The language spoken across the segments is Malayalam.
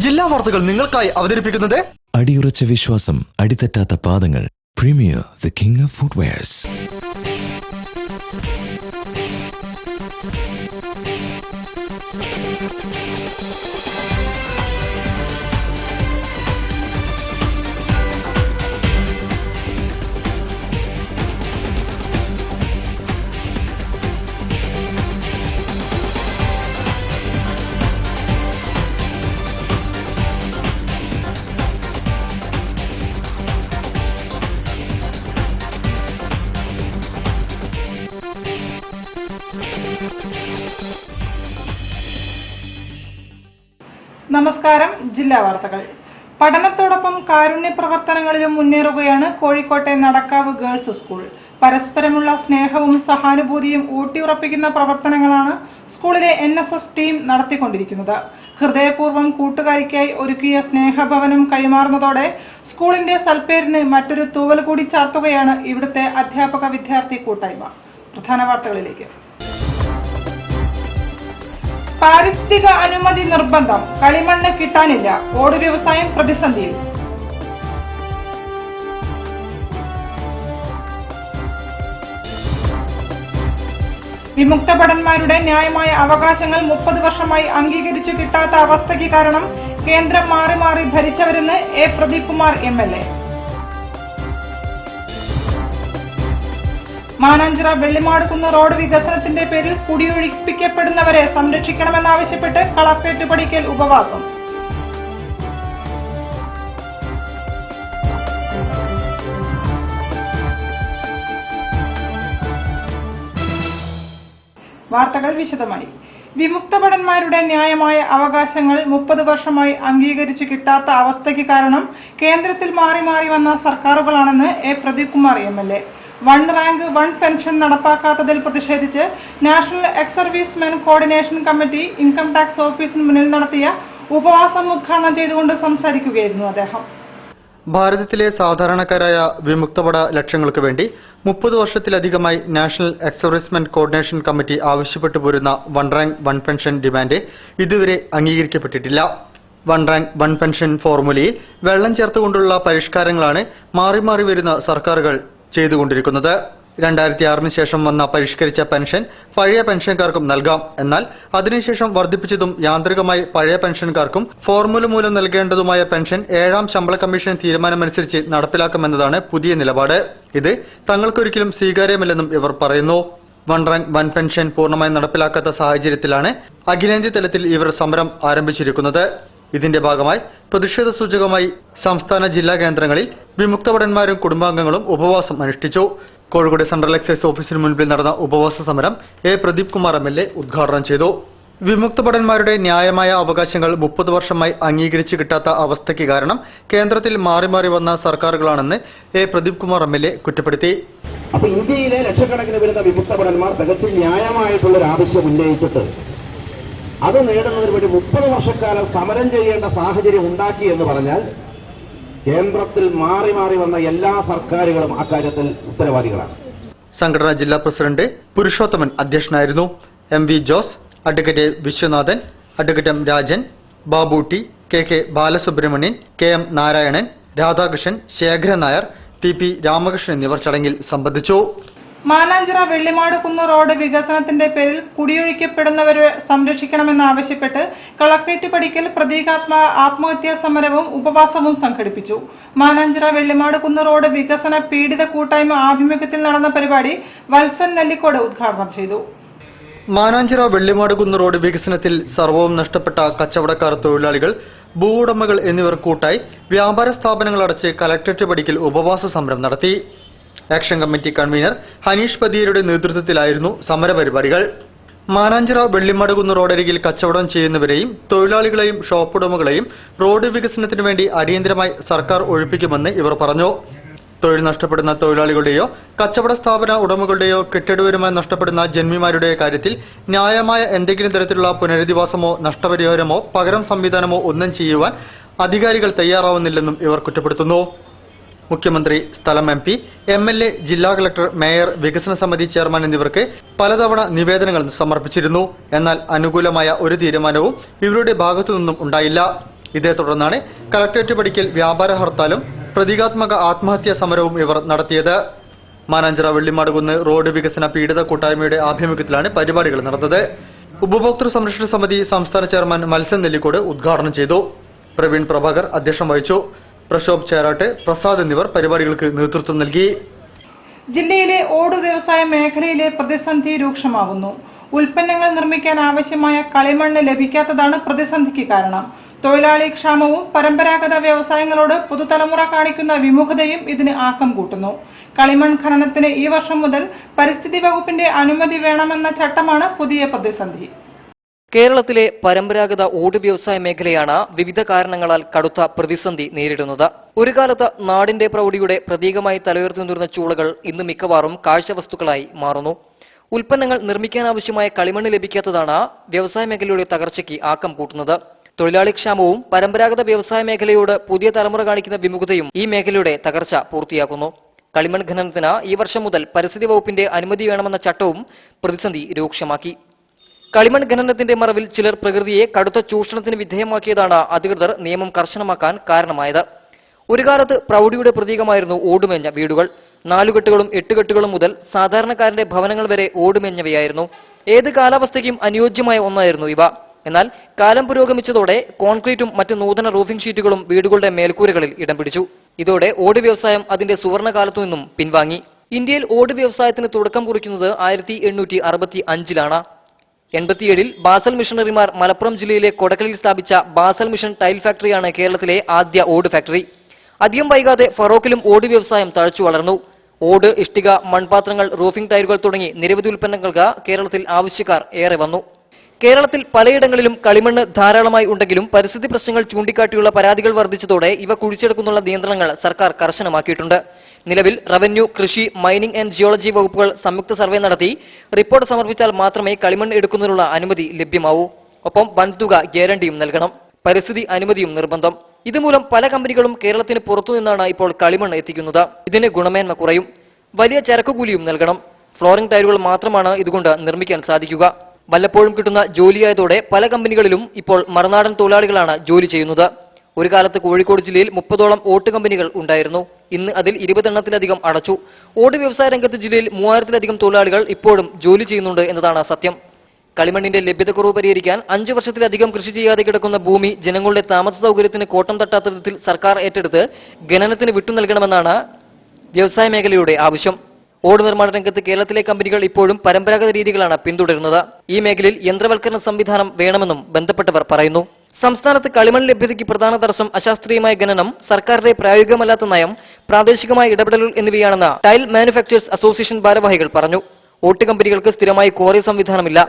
ജില്ലാ വാർത്തകൾ നിങ്ങൾക്കായി അവതരിപ്പിക്കുന്നത് അടിയുറച്ച വിശ്വാസം, അടിതെറ്റാത്ത പാദങ്ങൾ. Premier, the king of footwears. നമസ്കാരം. ജില്ലാ വാർത്തകൾ. പഠനത്തോടൊപ്പം കാരുണ്യ പ്രവർത്തനങ്ങളിലും മുന്നേറുകയാണ് കോഴിക്കോട്ടെ നടക്കാവ് ഗേൾസ് സ്കൂൾ. പരസ്പരമുള്ള സ്നേഹവും സഹാനുഭൂതിയും ഊട്ടിയുറപ്പിക്കുന്ന പ്രവർത്തനങ്ങളാണ് സ്കൂളിലെ NSS ടീം നടത്തിക്കൊണ്ടിരിക്കുന്നത്. ഹൃദയപൂർവ്വം കൂട്ടുകാരിക്കായി ഒരുക്കിയ സ്നേഹഭവനം കൈമാറുന്നതോടെ സ്കൂളിന്റെ സൽപ്പേരിന് മറ്റൊരു തൂവൽ കൂടി ചാർത്തുകയാണ് ഇവിടുത്തെ അധ്യാപക വിദ്യാർത്ഥി കൂട്ടായ്മ. പ്രധാന വാർത്തകളിലേക്ക്. പാരിസ്ഥിതിക അനുമതി നിർബന്ധം, കളിമണ്ണ് കിട്ടാനില്ല, ഓട് വ്യവസായം പ്രതിസന്ധിയിൽ. വിമുക്ത ഭടന്മാരുടെ ന്യായമായ അവകാശങ്ങൾ 30 വർഷമായി അംഗീകരിച്ചു കിട്ടാത്ത അവസ്ഥയ്ക്ക് കാരണം കേന്ദ്രം മാറി മാറി ഭരിച്ചവരെന്ന് A. Pradeep Kumar MLA. Mananchira Vellimadukunnu road വികസനത്തിന്റെ പേരിൽ കുടിയൊഴിപ്പിക്കപ്പെടുന്നവരെ സംരക്ഷിക്കണമെന്നാവശ്യപ്പെട്ട് കളക്ടറേറ്റ് പടിക്കൽ ഉപവാസം. വാർത്തകൾ വിശദമായി. വിമുക്ത ഭടന്മാരുടെ ന്യായമായ അവകാശങ്ങൾ 30 വർഷമായി അംഗീകരിച്ചു കിട്ടാത്ത അവസ്ഥയ്ക്ക് കാരണം കേന്ദ്രത്തിൽ മാറി മാറി വന്ന സർക്കാരുകളാണെന്ന് A. Pradeep Kumar MLA. 1 rank 1 pension നടപ്പാക്കാത്തതിൽ പ്രതിഷേധിച്ച് national ex servicemen coordination committee income tax ഓഫീസിന് മുന്നിൽ നടത്തിയ ഉപവാസം ഉദ്ഘാടനം ചെയ്തുകൊണ്ട് സംസാരിക്കുകയായിരുന്നു അദ്ദേഹം. ഭാരതത്തിലെ സാധാരണക്കാരായ വിമുക്തഭട ലക്ഷ്യങ്ങൾക്ക് വേണ്ടി 30 വർഷത്തിലധികമായി national ex servicemen coordination committee ആവശ്യപ്പെട്ടു പോരുന്ന 1 റാങ്ക് 1 പെൻഷൻ ഡിമാൻഡ് ഇതുവരെ അംഗീകരിക്കപ്പെട്ടിട്ടില്ല. 1 റാങ്ക് 1 പെൻഷൻ ഫോർമുലയിൽ വെള്ളം ചേർത്തുകൊണ്ടുള്ള പരിഷ്കാരങ്ങളാണ് മാറി മാറി വരുന്ന സർക്കാരുകൾ ചെയ്തുകൊണ്ടിരിക്കുന്നത്. 2006 ശേഷം വന്ന പരിഷ്കരിച്ച പെൻഷൻ പഴയ പെൻഷൻകാർക്കും നൽകാം. എന്നാൽ അതിനുശേഷം വർദ്ധിപ്പിച്ചതും യാന്ത്രികമായി പഴയ പെൻഷൻകാർക്കും ഫോർമുല മൂലം നൽകേണ്ടതുമായ പെൻഷൻ 7ാം ശമ്പള കമ്മീഷൻ തീരുമാനമനുസരിച്ച് നടപ്പിലാക്കുമെന്നതാണ് പുതിയ നിലപാട്. ഇത് തങ്ങൾക്കൊരിക്കലും സ്വീകാര്യമല്ലെന്നും ഇവർ പറയുന്നു. 1 റാങ്ക് 1 പെൻഷൻ പൂർണ്ണമായി നടപ്പിലാക്കാത്ത സാഹചര്യത്തിലാണ് അഖിലേന്ത്യാ തലത്തിൽ ഇവർ സമരം ആരംഭിച്ചിരിക്കുന്നത്. ഇതിന്റെ ഭാഗമായി പ്രതിഷേധ സൂചകമായി സംസ്ഥാന ജില്ലാ കേന്ദ്രങ്ങളിൽ വിമുക്ത ഭടന്മാരും കുടുംബാംഗങ്ങളും ഉപവാസം അനുഷ്ഠിച്ചു. കോഴിക്കോട് സെൻട്രൽ എക്സൈസ് ഓഫീസിന് മുൻപിൽ നടന്ന ഉപവാസ സമരം A. പ്രദീപ് കുമാർ MLA ഉദ്ഘാടനം ചെയ്തു. വിമുക്ത ഭടന്മാരുടെ ന്യായമായ അവകാശങ്ങൾ 30 വർഷമായി അംഗീകരിച്ചു കിട്ടാത്ത അവസ്ഥയ്ക്ക് കാരണം കേന്ദ്രത്തിൽ മാറി മാറി വന്ന സർക്കാരുകളാണെന്ന് A. പ്രദീപ് കുമാർ MLA കുറ്റപ്പെടുത്തി. അപ്പൊ ഇന്ത്യയിലെ ലക്ഷക്കണക്കിന് വരുന്ന വിമുക്ത ഭടന്മാർ തികച്ചും ന്യായമായിട്ടുള്ളൊരു ആവശ്യം ഉന്നയിച്ചിട്ട് അത് നേടുന്നതിന് വേണ്ടി 30 വർഷക്കാലം സമരം ചെയ്യേണ്ട സാഹചര്യം ഉണ്ടാക്കി എന്ന് പറഞ്ഞാൽ കേന്ദ്രത്തിൽ മാറി മാറി വന്ന എല്ലാ സർക്കാരുകളും അക്കാര്യത്തിൽ ഉത്തരവാദികളാണ്. സംഘടനാ ജില്ലാ പ്രസിഡന്റ് പുരുഷോത്തമൻ അധ്യക്ഷനായിരുന്നു. MV Jose, advocate Viswanathan, advocate M. Rajan, Babu T, KK Balasubramanian, KM Narayanan, Radhakrishnan, Sekharan Nair, TP Ramakrishnan എന്നിവർ ചടങ്ങിൽ സംബന്ധിച്ചു. മാനാഞ്ചിറ വെള്ളിമാടുകുന്ന് റോഡ് വികസനത്തിന്റെ പേരിൽ കുടിയൊഴിക്കപ്പെടുന്നവരെ സംരക്ഷിക്കണമെന്നാവശ്യപ്പെട്ട് കളക്ടറേറ്റ് പടിക്കൽ പ്രതീകാത്മക ആത്മഹത്യാ സമരവും ഉപവാസവും സംഘടിപ്പിച്ചു. മാനാഞ്ചിറ വെള്ളിമാടുകുന്ന് റോഡ് വികസന പീഡിത കൂട്ടായ്മ ആഭിമുഖ്യത്തിൽ നടന്ന പരിപാടി വത്സൻ നെല്ലിക്കോട് ഉദ്ഘാടനം ചെയ്തു. മാനാഞ്ചിറ വെള്ളിമാടുകുന്ന് റോഡ് വികസനത്തിൽ സർവ്വവും നഷ്ടപ്പെട്ട കച്ചവടക്കാർ, തൊഴിലാളികൾ, ഭൂവുടമകൾ എന്നിവർ കൂട്ടായി വ്യാപാര സ്ഥാപനങ്ങൾ അടച്ച് കളക്ടറേറ്റ് പടിക്കൽ ഉപവാസ സമരം നടത്തി. ആക്ഷൻ കമ്മിറ്റി കൺവീനർ ഹനീഷ് പതിയരുടെ നേതൃത്വത്തിലായിരുന്നു സമരപരിപാടികൾ. മാനാഞ്ചിറ വെള്ളിമാടുകുന്ന് റോഡരികിൽ കച്ചവടം ചെയ്യുന്നവരെയും തൊഴിലാളികളെയും ഷോപ്പുടമകളെയും റോഡ് വികസനത്തിനു വേണ്ടി അടിയന്തരമായി സർക്കാർ ഒഴിപ്പിക്കുമെന്ന് ഇവർ പറഞ്ഞു. തൊഴിൽ നഷ്ടപ്പെടുന്ന തൊഴിലാളികളുടെയോ കച്ചവട സ്ഥാപന ഉടമകളുടെയോ കെട്ടിടവരുമായി നഷ്ടപ്പെടുന്ന ജന്മിമാരുടെ കാര്യത്തിൽ ന്യായമായ എന്തെങ്കിലും തരത്തിലുള്ള പുനരധിവാസമോ നഷ്ടപരിഹാരമോ പകരം സംവിധാനമോ ഒന്നും ചെയ്യുവാൻ അധികാരികൾ തയ്യാറാവുന്നില്ലെന്നും ഇവർ കുറ്റപ്പെടുത്തുന്നു. മുഖ്യമന്ത്രി, സ്ഥലം MP, MLA, ജില്ലാ കളക്ടർ, മേയർ, വികസന സമിതി ചെയർമാൻ എന്നിവർക്ക് പലതവണ നിവേദനങ്ങൾ സമർപ്പിച്ചിരുന്നു. എന്നാൽ അനുകൂലമായ ഒരു തീരുമാനവും ഇവരുടെ ഭാഗത്തുനിന്നും ഉണ്ടായില്ല. ഇതേ തുടർന്നാണ് കളക്ടറേറ്റ് പടിക്കൽ വ്യാപാര ഹർത്താലും പ്രതീകാത്മക ആത്മഹത്യാ സമരവും ഇവർ നടത്തിയത്. മാനാഞ്ചിറ വെള്ളിമാടുകുന്ന് റോഡ് വികസന പീഡിത കൂട്ടായ്മയുടെ ആഭിമുഖ്യത്തിലാണ് പരിപാടികൾ നടന്നത്. ഉപഭോക്തൃ സംരക്ഷണ സമിതി സംസ്ഥാന ചെയർമാൻ മത്സ്യൻ നെല്ലിക്കോട് ഉദ്ഘാടനം ചെയ്തു. പ്രവീൺ പ്രഭാകർ അധ്യക്ഷം വഹിച്ചു. പ്രശോഭ് ചേരാട്ട്, പ്രസാദ് എന്നിവർ പരിപാടികൾക്ക് നേതൃത്വം നൽകി. ജില്ലയിലെ ഓട് വ്യവസായ മേഖലയിലെ പ്രതിസന്ധി രൂക്ഷമാകുന്നു. ഉൽപ്പന്നങ്ങൾ നിർമ്മിക്കാൻ ആവശ്യമായ കളിമണ്ണ് ലഭിക്കാത്തതാണ് പ്രതിസന്ധിക്ക് കാരണം. തൊഴിലാളി ക്ഷാമവും പരമ്പരാഗത വ്യവസായങ്ങളോട് പുതുതലമുറ കാണിക്കുന്ന വിമുഖതയും ഇതിന് ആക്കം കൂട്ടുന്നു. കളിമൺ ഖനനത്തിന് ഈ വർഷം മുതൽ പരിസ്ഥിതി വകുപ്പിന്റെ അനുമതി വേണമെന്ന ചട്ടമാണ് പുതിയ പ്രതിസന്ധി. കേരളത്തിലെ പരമ്പരാഗത ഓട് വ്യവസായ മേഖലയാണ് വിവിധ കാരണങ്ങളാൽ കടുത്ത പ്രതിസന്ധി നേരിടുന്നത്. ഒരു കാലത്ത് നാടിന്റെ പ്രൗഢിയുടെ പ്രതീകമായി തലയുയർത്തി നിന്നിരുന്ന ചൂളകൾ ഇന്ന് മിക്കവാറും കാഴ്ചവസ്തുക്കളായി മാറുന്നു. ഉൽപ്പന്നങ്ങൾ നിർമ്മിക്കാനാവശ്യമായ കളിമണ്ണ് ലഭിക്കാത്തതാണ് വ്യവസായ മേഖലയുടെ തകർച്ചയ്ക്ക് ആക്കം കൂട്ടുന്നത്. തൊഴിലാളി ക്ഷാമവും പരമ്പരാഗത വ്യവസായ മേഖലയോട് പുതിയ തലമുറ കാണിക്കുന്ന വിമുഖതയും ഈ മേഖലയുടെ തകർച്ച പൂർത്തിയാക്കുന്നു. കളിമൺ ഖനനത്തിന് ഈ വർഷം മുതൽ പരിസ്ഥിതി വകുപ്പിന്റെ അനുമതി വേണമെന്ന ചട്ടവും പ്രതിസന്ധി രൂക്ഷമാക്കി. കളിമൺ ഖനനത്തിന്റെ മറവിൽ ചിലർ പ്രകൃതിയെ കടുത്ത ചൂഷണത്തിന് വിധേയമാക്കിയതാണ് അധികൃതർ നിയമം കർശനമാക്കാൻ കാരണമായത്. ഒരു കാലത്ത് പ്രൗഢിയുടെ പ്രതീകമായിരുന്നു ഓടുമേഞ്ഞ വീടുകൾ. 4 കെട്ടുകളും 8 കെട്ടുകളും മുതൽ സാധാരണക്കാരന്റെ ഭവനങ്ങൾ വരെ ഓടുമേഞ്ഞവയായിരുന്നു. ഏത് കാലാവസ്ഥയ്ക്കും അനുയോജ്യമായ ഒന്നായിരുന്നു ഇവ. എന്നാൽ കാലം പുരോഗമിച്ചതോടെ കോൺക്രീറ്റും മറ്റ് നൂതന റൂഫിംഗ് ഷീറ്റുകളും വീടുകളുടെ മേൽക്കൂരകളിൽ ഇടം പിടിച്ചു. ഇതോടെ ഓട് വ്യവസായം അതിന്റെ സുവർണകാലത്തു നിന്നും പിൻവാങ്ങി. ഇന്ത്യയിൽ ഓട് വ്യവസായത്തിന് തുടക്കം കുറിക്കുന്നത് 1865-ലാണ്. 87-ൽ ബാസൽ മിഷണറിമാർ മലപ്പുറം ജില്ലയിലെ കൊടക്കലിൽ സ്ഥാപിച്ച ബാസൽ മിഷൻ ടൈൽ ഫാക്ടറിയാണ് കേരളത്തിലെ ആദ്യ ഓട് ഫാക്ടറി. അധികം വൈകാതെ ഫറോക്കിലും ഓട് വ്യവസായം തഴച്ചു വളർന്നു. ഓട്, ഇഷ്ടിക, മൺപാത്രങ്ങൾ, റൂഫിംഗ് ടൈലുകൾ തുടങ്ങി നിരവധി ഉൽപ്പന്നങ്ങൾക്ക് കേരളത്തിൽ ആവശ്യക്കാർ ഏറെ വന്നു. കേരളത്തിൽ പലയിടങ്ങളിലും കളിമണ്ണ് ധാരാളമായി ഉണ്ടെങ്കിലും പരിസ്ഥിതി പ്രശ്നങ്ങൾ ചൂണ്ടിക്കാട്ടിയുള്ള പരാതികൾ വർദ്ധിച്ചതോടെ ഇവ കുഴിച്ചെടുക്കുന്നുള്ള നിയന്ത്രണങ്ങൾ സർക്കാർ കർശനമാക്കിയിട്ടുണ്ട്. നിലവിൽ റവന്യൂ, കൃഷി, മൈനിംഗ് ആൻഡ് ജിയോളജി വകുപ്പുകൾ സംയുക്ത സർവേ നടത്തി റിപ്പോർട്ട് സമർപ്പിച്ചാൽ മാത്രമേ കളിമണ്ണ് എടുക്കുന്നതിനുള്ള അനുമതി ലഭ്യമാവൂ. ഒപ്പം വൻതുക ഗ്യാരണ്ടിയും നൽകണം. പരിസ്ഥിതി അനുമതിയും നിർബന്ധം. ഇതുമൂലം പല കമ്പനികളും കേരളത്തിന് പുറത്തുനിന്നാണ് ഇപ്പോൾ കളിമണ്ണ് എത്തിക്കുന്നത്. ഇതിന് ഗുണമേന്മ കുറയും. വലിയ ചരക്കുകൂലിയും നൽകണം. ഫ്ലോറിംഗ് ടൈലുകൾ മാത്രമാണ് ഇതുകൊണ്ട് നിർമ്മിക്കാൻ സാധിക്കുക. വല്ലപ്പോഴും കിട്ടുന്ന ജോലിയായതോടെ പല കമ്പനികളിലും ഇപ്പോൾ മറുനാടൻ തൊഴിലാളികളാണ് ജോലി ചെയ്യുന്നത്. ഒരു കാലത്ത് കോഴിക്കോട് ജില്ലയിൽ 30ഓളം ഓട്ട് കമ്പനികൾ ഉണ്ടായിരുന്നു. ഇന്ന് അതിൽ 20 എണ്ണത്തിലധികം അടച്ചു. ഓട് വ്യവസായ രംഗത്ത് ജില്ലയിൽ 3000-ലധികം തൊഴിലാളികൾ ഇപ്പോഴും ജോലി ചെയ്യുന്നുണ്ട് എന്നതാണ് സത്യം. കളിമണ്ണിന്റെ ലഭ്യതക്കുറവ് പരിഹരിക്കാൻ 5 വർഷത്തിലധികം കൃഷി ചെയ്യാതെ കിടക്കുന്ന ഭൂമി ജനങ്ങളുടെ താമസ സൗകര്യത്തിന് കോട്ടം തട്ടാത്ത വിധത്തിൽ സർക്കാർ ഏറ്റെടുത്ത് ഖനനത്തിന് വിട്ടു നൽകണമെന്നാണ് വ്യവസായ മേഖലയുടെ ആവശ്യം. ഓട് നിർമ്മാണ രംഗത്ത് കേരളത്തിലെ കമ്പനികൾ ഇപ്പോഴും പരമ്പരാഗത രീതികളാണ് പിന്തുടരുന്നത്. ഈ മേഖലയിൽ യന്ത്രവൽക്കരണ സംവിധാനം വേണമെന്നും ബന്ധപ്പെട്ടവർ പറയുന്നു. സംസ്ഥാനത്ത് കളിമണ്ണ് ലഭ്യതയ്ക്ക് പ്രധാന തടസ്സം അശാസ്ത്രീയമായ ഖനനം, സർക്കാരിന്റെ പ്രായോഗികമല്ലാത്ത നയം, പ്രാദേശികമായ ഇടപെടലുകൾ എന്നിവയാണെന്ന് ടൈൽ മാനുഫാക്ചേഴ്സ് അസോസിയേഷൻ ഭാരവാഹികൾ പറഞ്ഞു. ഓട്ട് കമ്പനികൾക്ക് സ്ഥിരമായി ക്വാറി സംവിധാനമില്ല.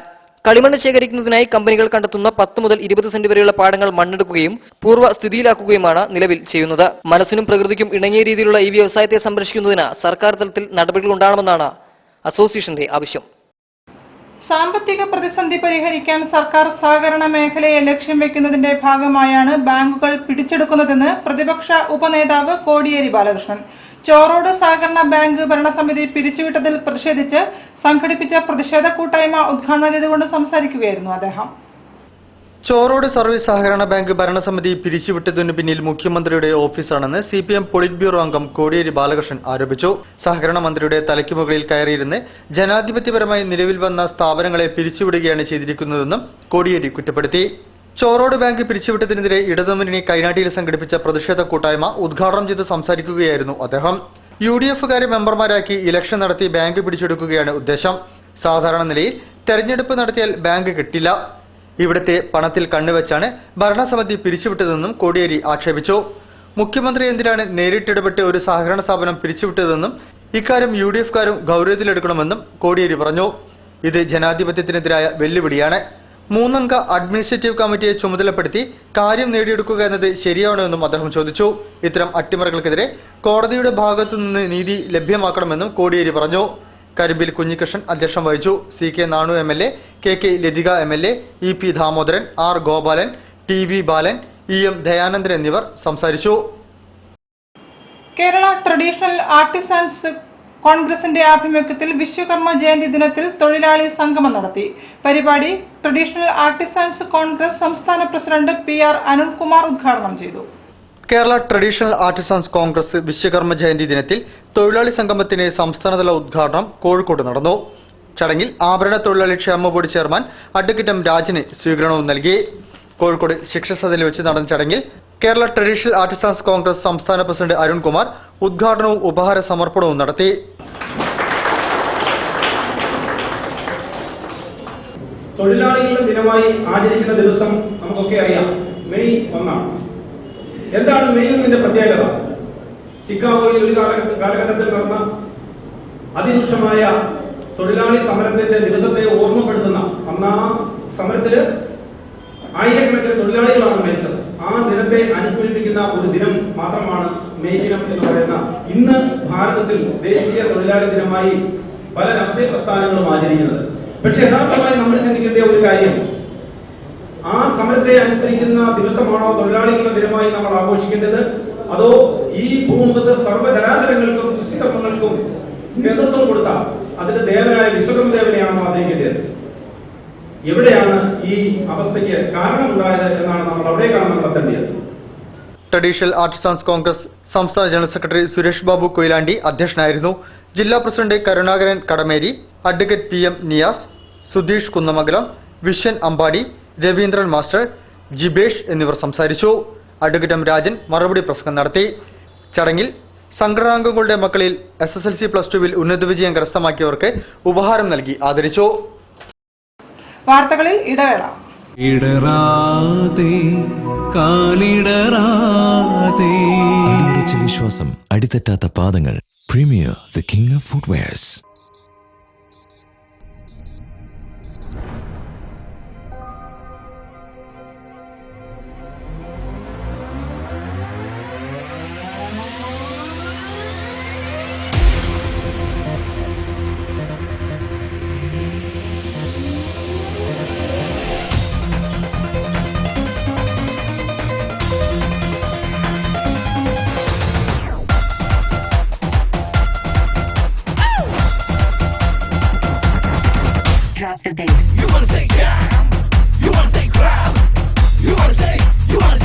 കളിമണ്ണ് ശേഖരിക്കുന്നതിനായി കമ്പനികൾ കണ്ടെത്തുന്ന 10 മുതൽ 20 സെന്റ് വരെയുള്ള പാടങ്ങൾ മണ്ണെടുക്കുകയും പൂർവ്വ സ്ഥിതിയിലാക്കുകയുമാണ് നിലവിൽ ചെയ്യുന്നത്. മനസ്സിനും പ്രകൃതിക്കും ഇണങ്ങിയ രീതിയിലുള്ള ഈ വ്യവസായത്തെ സംരക്ഷിക്കുന്നതിന് സർക്കാർ തലത്തിൽ നടപടികൾ ഉണ്ടാകണമെന്നാണ് അസോസിയേഷന്റെ ആവശ്യം. സാമ്പത്തിക പ്രതിസന്ധി പരിഹരിക്കാൻ സർക്കാർ സഹകരണ മേഖലയെ ലക്ഷ്യം വെക്കുന്നതിന്റെ ഭാഗമായാണ് ബാങ്കുകൾ പിടിച്ചെടുക്കുന്നതെന്ന് പ്രതിപക്ഷ ഉപനേതാവ് കോടിയേരി ബാലകൃഷ്ണൻ. ചോറോട് സഹകരണ ബാങ്ക് ഭരണസമിതി പിരിച്ചുവിട്ടതിൽ പ്രതിഷേധിച്ച് സംഘടിപ്പിച്ച പ്രതിഷേധ കൂട്ടായ്മ ഉദ്ഘാടനം ചെയ്തുകൊണ്ട് സംസാരിക്കുകയായിരുന്നു അദ്ദേഹം. ചോറോട് സർവീസ് സഹകരണ ബാങ്ക് ഭരണസമിതി പിരിച്ചുവിട്ടതിനു പിന്നിൽ മുഖ്യമന്ത്രിയുടെ ഓഫീസാണെന്ന് CPM പൊളിറ്റ് ബ്യൂറോ അംഗം കോടിയേരി ബാലകൃഷ്ണൻ ആരോപിച്ചു. സഹകരണ മന്ത്രിയുടെ തലയ്ക്ക് മുകളിൽ കയറിയിരുന്ന് ജനാധിപത്യപരമായി നിലവിൽ വന്ന സ്ഥാപനങ്ങളെ പിരിച്ചുവിടുകയാണ് ചെയ്തിരിക്കുന്നതെന്നും കോടിയേരി കുറ്റപ്പെടുത്തി. ചോറോട് ബാങ്ക് പിരിച്ചുവിട്ടതിനെതിരെ ഇടതുമുന്നണി കൈനാട്ടിയിൽ സംഘടിപ്പിച്ച പ്രതിഷേധ കൂട്ടായ്മ ഉദ്ഘാടനം ചെയ്ത് സംസാരിക്കുകയായിരുന്നു അദ്ദേഹം. UDF-കാരെ മെമ്പർമാരാക്കി ഇലക്ഷൻ നടത്തി ബാങ്ക് പിടിച്ചെടുക്കുകയാണ് ഉദ്ദേശം. സാധാരണ നിലയിൽ തെരഞ്ഞെടുപ്പ് നടത്തിയാൽ ബാങ്ക് കിട്ടില്ല. ഇവിടുത്തെ പണത്തിൽ കണ്ണുവെച്ചാണ് ഭരണസമിതി പിരിച്ചുവിട്ടതെന്നും കോടിയേരി ആക്ഷേപിച്ചു. മുഖ്യമന്ത്രി എന്തിനാണ് നേരിട്ടിടപെട്ട് ഒരു സഹകരണ സ്ഥാപനം പിരിച്ചുവിട്ടതെന്നും ഇക്കാര്യം UDF-കാരും ഗൌരവത്തിലെടുക്കണമെന്നും കോടിയേരി പറഞ്ഞു. ഇത് ജനാധിപത്യത്തിനെതിരായ വെല്ലുവിളിയാണ്. 3-അംഗ അഡ്മിനിസ്ട്രേറ്റീവ് കമ്മിറ്റിയെ ചുമതലപ്പെടുത്തി കാര്യം നേടിയെടുക്കുക എന്നത് ശരിയാണോ എന്നും അദ്ദേഹം ചോദിച്ചു. ഇത്തരം അട്ടിമറികൾക്കെതിരെ കോടതിയുടെ ഭാഗത്തുനിന്ന് നീതി ലഭ്യമാക്കണമെന്നും കോടിയേരി പറഞ്ഞു. കരിമ്പിൽ കുഞ്ഞികൃഷ്ണൻ അധ്യക്ഷം വഹിച്ചു. CK Nanu MLA, KK Lathika MLA, EP Damodaran, R Gopalan, TV ബാലൻ, EM ദയാനന്ദൻ എന്നിവർ സംസാരിച്ചു. കേരള ട്രഡീഷണൽ ആർട്ടിസൻസ് കോൺഗ്രസിന്റെ ആഭിമുഖ്യത്തിൽ വിശ്വകർമ്മ ജയന്തി ദിനത്തിൽ തൊഴിലാളി സംഗമം നടത്തി. പരിപാടി ട്രഡീഷണൽ ആർട്ടിസൻസ് കോൺഗ്രസ് സംസ്ഥാന പ്രസിഡന്റ് PR അരുൺകുമാർ ഉദ്ഘാടനം ചെയ്തു. കേരള ട്രഡീഷണൽ ആർട്ടിസൻസ് കോൺഗ്രസ് വിശ്വകർമ്മ ജയന്തി ദിനത്തിൽ തൊഴിലാളി സംഗമത്തിന്റെ സംസ്ഥാനതല ഉദ്ഘാടനം കോഴിക്കോട് നടന്നു. ചടങ്ങിൽ ആഭരണ തൊഴിലാളി ക്ഷേമ ബോർഡ് ചെയർമാൻ അഡ്വക്കേറ്റ് M. രാജന് സ്വീകരണവും നൽകി. കോഴിക്കോട് ശിക്ഷാസദനിൽ വെച്ച് നടന്ന ചടങ്ങിൽ കേരള ട്രഡീഷണൽ ആർട്ടിസൻസ് കോൺഗ്രസ് സംസ്ഥാന പ്രസിഡന്റ് അരുൺകുമാർ ഉദ്ഘാടനവും ഉപഹാര സമർപ്പണവും നടത്തി. തൊഴിലാളികളുടെ ദിനമായി ആചരിക്കുന്ന ദിവസം നമുക്കൊക്കെ അറിയാം, മെയ് 1. എന്താണ് മെയ് 1ന്റെ പ്രത്യേകത? ചിക്കാഗോയിൽ ഒരു കാലഘട്ടത്തിൽ നടന്ന അതിരൂക്ഷമായ തൊഴിലാളി സമരത്തിന്റെ ദിവസത്തെ ഓർമ്മപ്പെടുത്തുന്ന അന്ന് ആ സമരത്തില് ആയിരക്കണക്കിന് തൊഴിലാളികളാണ് മരിച്ചത്. ആ ദിനത്തെ അനുസ്മരിപ്പിക്കുന്ന ഒരു ദിനം മാത്രമാണ് മെയ് ദിനം എന്ന് പറയുന്ന. ഇന്ന് ഭാരതത്തിൽ ദേശീയ തൊഴിലാളി ദിനമായി പല രാഷ്ട്രീയ പ്രസ്ഥാനങ്ങളും ആചരിക്കുന്നത്. പക്ഷെ യഥാർത്ഥമായി നമ്മൾ ചിന്തിക്കേണ്ട ഒരു കാര്യം, ആ സമരത്തെ അനുസരിക്കുന്ന ദിവസമാണോ തൊഴിലാളികളുടെ ദിനമായി നമ്മൾ ആഘോഷിക്കേണ്ടത്, അതോ ഈ ഭൂമുഖത്ത് സർവ്വചരാചരങ്ങൾക്കും സൃഷ്ടികർമ്മങ്ങൾക്കും നേതൃത്വം കൊടുത്ത അതിന്റെ ദേവനായ വിശ്വകർമ്മ ദേവനെയാണോ ആദരിക്കേണ്ടത്? എവിടെയാണ് ഈ അവസ്ഥയ്ക്ക് കാരണമുണ്ടായത് എന്നാണ് നമ്മൾ അവിടേക്കാണ് നമ്മൾ എത്തേണ്ടത്. ട്രഡീഷണൽ ആർട്ടിസൻസ് കോൺഗ്രസ് സംസ്ഥാന ജനറൽ സെക്രട്ടറി സുരേഷ് ബാബു കൊയിലാണ്ടി അധ്യക്ഷനായിരുന്നു. ജില്ലാ president Karunakaran Kadameri, advocate PM. Niyas, Sudheesh Kunnamangalam, Viswan Ambadi, Raveendran master, Jibesh എന്നിവർ സംസാരിച്ചു. Advocate M. രാജൻ മറുപടി പ്രസംഗം നടത്തി. ചടങ്ങിൽ സംഘടനാംഗങ്ങളുടെ മക്കളിൽ SSLC+2 ഉന്നത വിജയം കരസ്ഥമാക്കിയവർക്ക് ഉപഹാരം നൽകി ആദരിച്ചു. വാർത്തകളിൽ ഇടവേള. അടിയുറച്ച വിശ്വാസം, അടിതെറ്റാത്ത പാദങ്ങൾ. Premier the king of footwears. Drop the bass. You wanna say yeah? You wanna say grab? You wanna say yeah?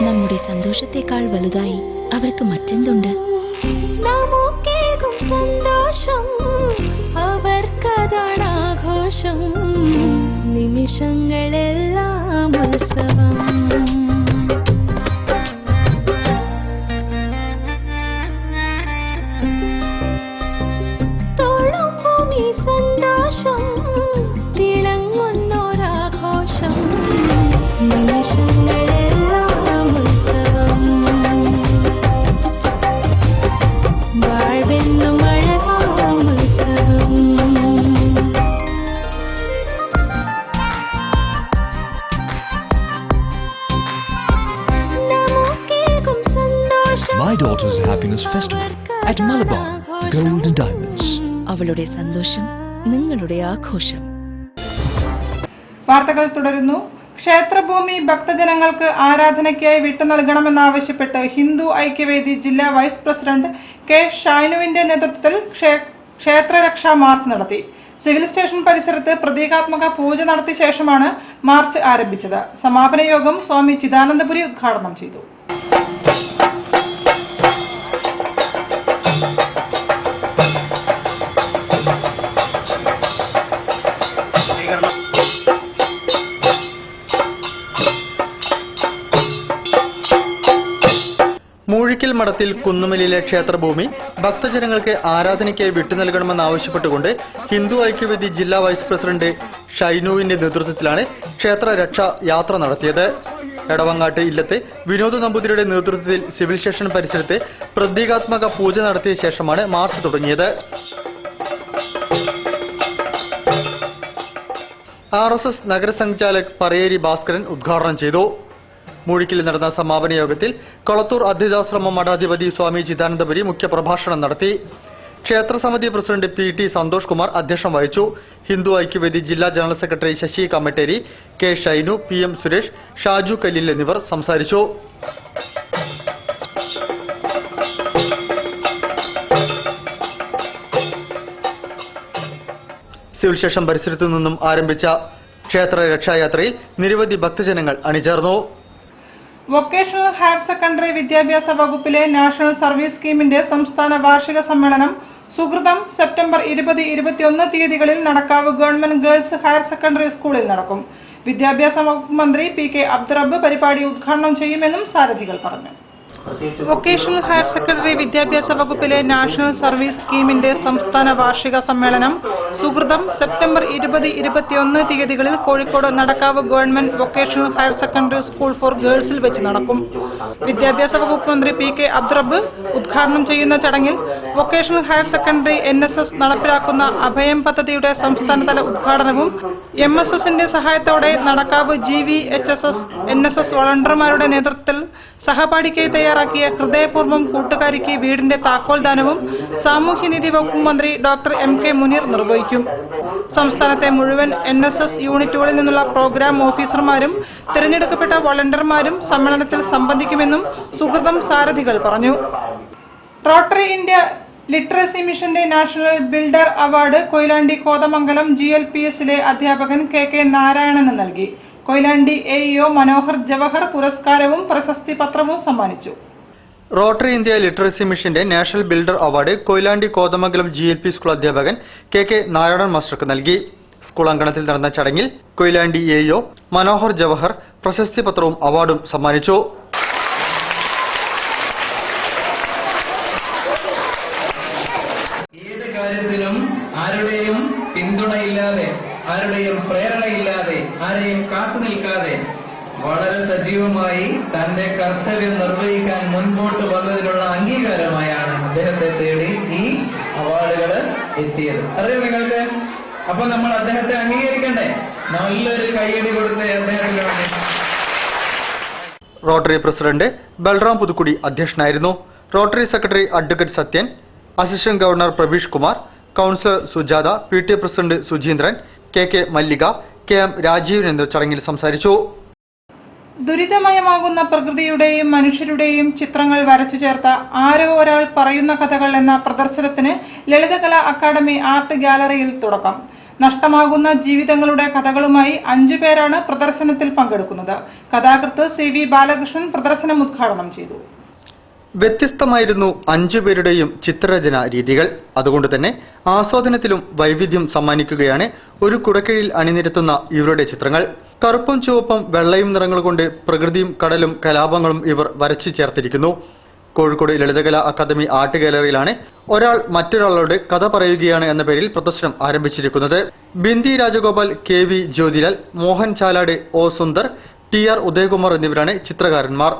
നമ്മുടെ സന്തോഷത്തെക്കാൾ വലുതായി അവർക്ക് മറ്റെന്തുണ്ട്? നമുക്കേകും സന്തോഷം അവർക്കതാണ് ആഘോഷം. നിമിഷങ്ങളെല്ലാം ഉത്സവം. തോളുമ്പും ഈ സന്തോഷം തിളങ്ങുന്നൊരാഘോഷം. നിമിഷങ്ങളെല്ലാം My daughter's happiness festival at Malabar Gold and Diamonds. അവളുടെ സന്തോഷം നിങ്ങളുടെ ആഘോഷം. വാർത്തകൾ തുടരുന്നു. ക്ഷേത്രഭൂമി ഭക്തജനങ്ങൾക്ക് ആരാധനയ്ക്കായി വിട്ടു നൽകണമെന്നാവശ്യപ്പെട്ട് ഹിന്ദു ഐക്യവേദി ജില്ലാ വൈസ് പ്രസിഡന്റ് K. ഷൈനുവിന്റെ നേതൃത്വത്തിൽ ക്ഷേത്രരക്ഷാ മാർച്ച് നടത്തി. സിവിൽ സ്റ്റേഷൻ പരിസരത്ത് പ്രതീകാത്മക പൂജ നടത്തിയ ശേഷമാണ് മാർച്ച് ആരംഭിച്ചത്. സമാപന യോഗം സ്വാമി ചിദാനന്ദപുരി ഉദ്ഘാടനം ചെയ്തു. മുഴിക്കൽ മഠത്തിൽ കുന്നുമലിലെ ക്ഷേത്രഭൂമി ഭക്തജനങ്ങൾക്ക് ആരാധനയ്ക്കായി വിട്ടുനൽകണമെന്നാവശ്യപ്പെട്ടുകൊണ്ട് ഹിന്ദു ഐക്യവേദി ജില്ലാ വൈസ് പ്രസിഡന്റ് ഷൈനുവിന്റെ നേതൃത്വത്തിലാണ് ക്ഷേത്ര രക്ഷാ യാത്ര നടത്തിയത്. എടവങ്ങാട്ട് ഇല്ലത്തെ വിനോദ നമ്പൂതിരിയുടെ നേതൃത്വത്തിൽ സിവിൽ സ്റ്റേഷൻ പരിസരത്ത് പ്രതീകാത്മക പൂജ നടത്തിയ ശേഷമാണ് മാർച്ച് തുടങ്ങിയത്. RSS നഗരസംഘാലക് പറയേരി ഭാസ്കരൻ ഉദ്ഘാടനം ചെയ്തു. മൂഴിക്കിൽ നടന്ന സമാപന യോഗത്തിൽ കൊളത്തൂർ അദ്വൈതാശ്രമം മഠാധിപതി സ്വാമി ചിദാനന്ദപുരി മുഖ്യപ്രഭാഷണം നടത്തി. ക്ഷേത്രസമിതി പ്രസിഡന്റ് PT സന്തോഷ് കുമാർ അധ്യക്ഷം വഹിച്ചു. ഹിന്ദു ഐക്യവേദി ജില്ലാ general secretary Sasi Kammatteri, K Shainu, PM Suresh, Shaju Kallil എന്നിവർ സംസാരിച്ചു. സിവിൽ സ്റ്റേഷൻ പരിസരത്തു നിന്നും ആരംഭിച്ച ക്ഷേത്ര രക്ഷായാത്രയിൽ നിരവധി ഭക്തജനങ്ങൾ അണിചേർന്നു. വൊക്കേഷണൽ ഹയർ സെക്കൻഡറി വിദ്യാഭ്യാസ വകുപ്പിലെ നാഷണൽ സർവീസ് സ്കീമിന്റെ സംസ്ഥാന വാർഷിക സമ്മേളനം സുഹൃതം സെപ്റ്റംബർ 20-21 തീയതികളിൽ Nadakkavu government girls higher secondary സ്കൂളിൽ നടക്കും. വിദ്യാഭ്യാസ വകുപ്പ് മന്ത്രി PK അബ്ദുറബ്ബ് പരിപാടി ഉദ്ഘാടനം ചെയ്യുമെന്നും സാരഥികൾ പറഞ്ഞു. വൊക്കേഷണൽ ഹയർ സെക്കൻഡറി വിദ്യാഭ്യാസ വകുപ്പിലെ നാഷണൽ സർവീസ് സ്കീമിന്റെ സംസ്ഥാന വാർഷിക സമ്മേളനം സുഹൃതം സെപ്റ്റംബർ 20-21 തീയതികളിൽ Kozhikode Nadakkavu government vocational higher secondary school for ഗേൾസിൽ വെച്ച് നടക്കും. വിദ്യാഭ്യാസ വകുപ്പ് മന്ത്രി PK അബ്ദുറബ്ബ് ഉദ്ഘാടനം ചെയ്യുന്ന ചടങ്ങിൽ വൊക്കേഷണൽ ഹയർ സെക്കൻഡറി NSS നടപ്പിലാക്കുന്ന അഭയം പദ്ധതിയുടെ സംസ്ഥാനതല ഉദ്ഘാടനവും MSSന്റെ സഹായത്തോടെ നടക്കാവ് GVHSS NSS വളണ്ടിയർമാരുടെ നേതൃത്വത്തിൽ സഹപാഠിക്കായി തയ്യാറാക്കിയ ഹൃദയപൂർവ്വം കൂട്ടുകാരിക്ക് വീടിന്റെ താക്കോൽദാനവും സാമൂഹ്യനീതി വകുപ്പ് മന്ത്രി ഡോക്ടർ MK മുനീർ നിർവഹിക്കും. സംസ്ഥാനത്തെ മുഴുവൻ NSS യൂണിറ്റുകളിൽ നിന്നുള്ള പ്രോഗ്രാം ഓഫീസർമാരും തിരഞ്ഞെടുക്കപ്പെട്ട വളണ്ടിയർമാരും സമ്മേളനത്തിൽ സംബന്ധിക്കുമെന്നും സുഹൃതം സാരഥികൾ പറഞ്ഞു. റോട്ടറി ഇന്ത്യ ലിറ്ററസി മിഷന്റെ national builder award Koyilandy Kothamangalam GLPSലെ അധ്യാപകൻ KK നാരായണന് നൽകി. കൊയിലാണ്ടി AEO മനോഹർ ജവഹർ പുരസ്കാരവും പ്രശസ്തി പത്രവും സമ്മാനിച്ചു. റോട്ടറി ഇന്ത്യ ലിറ്ററസി മിഷന്റെ national builder award Koyilandy Kothamangalam GLP school അധ്യാപകൻ KK നാരായണൻ മാസ്റ്റർക്ക് നൽകി. സ്കൂൾ അങ്കണത്തിൽ നടന്ന ചടങ്ങിൽ കൊയിലാണ്ടി AEO മനോഹർ ജവഹർ പ്രശസ്തി പത്രവും അവാർഡും സമ്മാനിച്ചു. ഏത് കാര്യത്തിനും ആരുടെയും പിന്തുണയില്ലാതെ, ആരുടെയും പ്രേരണയില്ലാതെ, ആരെയും കാത്തുനിൽക്കാതെ വളരെ സജീവമായി തന്റെ കർത്തവ്യം നിർവഹിക്കാൻ മുൻപോട്ട് വന്നതിനുള്ള അംഗീകാരമായാണ് അദ്ദേഹത്തെ തേടി ഈ അവാർഡുകൾ എത്തിയത്. അറിയോ നിങ്ങൾക്ക്? അപ്പൊ നമ്മൾ അദ്ദേഹത്തെ അംഗീകരിക്കണ്ടേ? നല്ലൊരു കയ്യടി കൊടുത്ത് അദ്ദേഹത്തിന് വേണ്ടി. റോട്ടറി പ്രസിഡന്റ് ബൽറാം പുതുക്കുടി അധ്യക്ഷനായിരുന്നു. Rotary secretary advocate Sathyan, assistant governor Praveesh Kumar, councillor Sujatha, PTA president Sujeendran, KK മല്ലിക, KM രാജീവൻ എന്നിവർ ചടങ്ങിൽ സംസാരിച്ചു. ദുരിതമയമാകുന്ന പ്രകൃതിയുടെയും മനുഷ്യരുടെയും ചിത്രങ്ങൾ വരച്ചു ചേർത്ത ആരോ ഒരാൾ പറയുന്ന കഥകൾ എന്ന പ്രദർശനത്തിന് ലളിതകലാ അക്കാദമി ആർട്ട് ഗാലറിയിൽ തുടക്കം. നഷ്ടമാകുന്ന ജീവിതങ്ങളുടെ കഥകളുമായി 5 പേരാണ് പ്രദർശനത്തിൽ പങ്കെടുക്കുന്നത്. കഥാകൃത്ത് CV ബാലകൃഷ്ണൻ പ്രദർശനം ഉദ്ഘാടനം ചെയ്തു. വ്യത്യസ്തമായിരുന്നു 5 പേരുടെയും ചിത്രരചനാ രീതികൾ. അതുകൊണ്ട് തന്നെ ആസ്വാദനത്തിലും വൈവിധ്യം സമ്മാനിക്കുകയാണ് ഒരു കുടക്കീഴിൽ അണിനിരത്തുന്ന ഇവരുടെ ചിത്രങ്ങൾ. കറുപ്പും ചുവപ്പും വെള്ളയും നിറങ്ങൾ കൊണ്ട് പ്രകൃതിയും കടലും കലാപങ്ങളും ഇവർ വരച്ചു ചേർത്തിരിക്കുന്നു. കോഴിക്കോട് ലളിതകലാ അക്കാദമി ആർട്ട് ഗാലറിയിലാണ് ഒരാൾ മറ്റൊരാളോട് കഥ പറയുകയാണ് എന്ന പേരിൽ പ്രദർശനം ആരംഭിച്ചിരിക്കുന്നത്. Bindi Rajagopal, KV Jyothilal, Mohan Chalad, O Sundar, TR Udayakumar എന്നിവരാണ് ചിത്രകാരന്മാർ.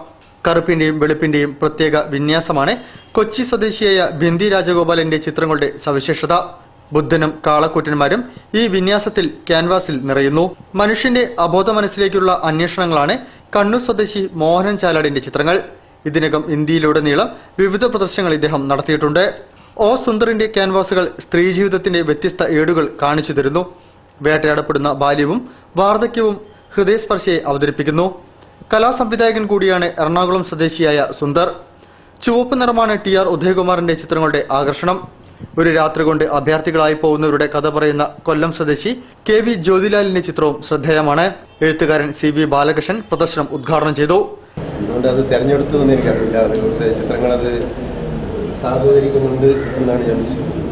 കറുപ്പിന്റെയും വെളുപ്പിന്റെയും പ്രത്യേക വിന്യാസമാണ് കൊച്ചി സ്വദേശിയായ ബിന്ദി രാജഗോപാലിന്റെ ചിത്രങ്ങളുടെ സവിശേഷത. ബുദ്ധനും കാളക്കൂറ്റന്മാരും ഈ വിന്യാസത്തിൽ ക്യാൻവാസിൽ നിറയുന്നു. മനുഷ്യന്റെ അബോധ മനസ്സിലേക്കുള്ള അന്വേഷണങ്ങളാണ് കണ്ണൂർ സ്വദേശി മോഹൻ ചാലാടിന്റെ ചിത്രങ്ങൾ. ഇതിനകം ഇന്ത്യയിലുടനീളം വിവിധ പ്രദർശനങ്ങൾ ഇദ്ദേഹം നടത്തിയിട്ടുണ്ട്. O സുന്ദറിന്റെ ക്യാൻവാസുകൾ സ്ത്രീജീവിതത്തിന്റെ വ്യത്യസ്ത ഏടുകൾ കാണിച്ചു തരുന്നു. വേട്ടയാടപ്പെടുന്ന ബാല്യവും വാർദ്ധക്യവും ഹൃദയസ്പർശിയെ അവതരിപ്പിക്കുന്നു. കലാസംവിധായകൻ കൂടിയാണ് എറണാകുളം സ്വദേശിയായ സുന്ദർ. ചുവപ്പ് നിറമാണ് TR ഉദയകുമാറിന്റെ ചിത്രങ്ങളുടെ ആകർഷണം. ഒരു രാത്രി കൊണ്ട് അഭയാർത്ഥികളായി പോകുന്നവരുടെ കഥ പറയുന്ന കൊല്ലം സ്വദേശി KV ജ്യോതിലാലിന്റെ ചിത്രവും ശ്രദ്ധേയമാണ്. എഴുത്തുകാരൻ CV ബാലകൃഷ്ണൻ പ്രദർശനം ഉദ്ഘാടനം ചെയ്തു. അതുകൊണ്ട് അത് തെരഞ്ഞെടുത്തു എന്ന് എനിക്കറിയില്ല. അതുപോലത്തെ ചിത്രങ്ങൾ അത് സാധൂകരിക്കുന്നുണ്ട് എന്നാണ് ഞാൻ വിശ്വസിക്കുന്നത്.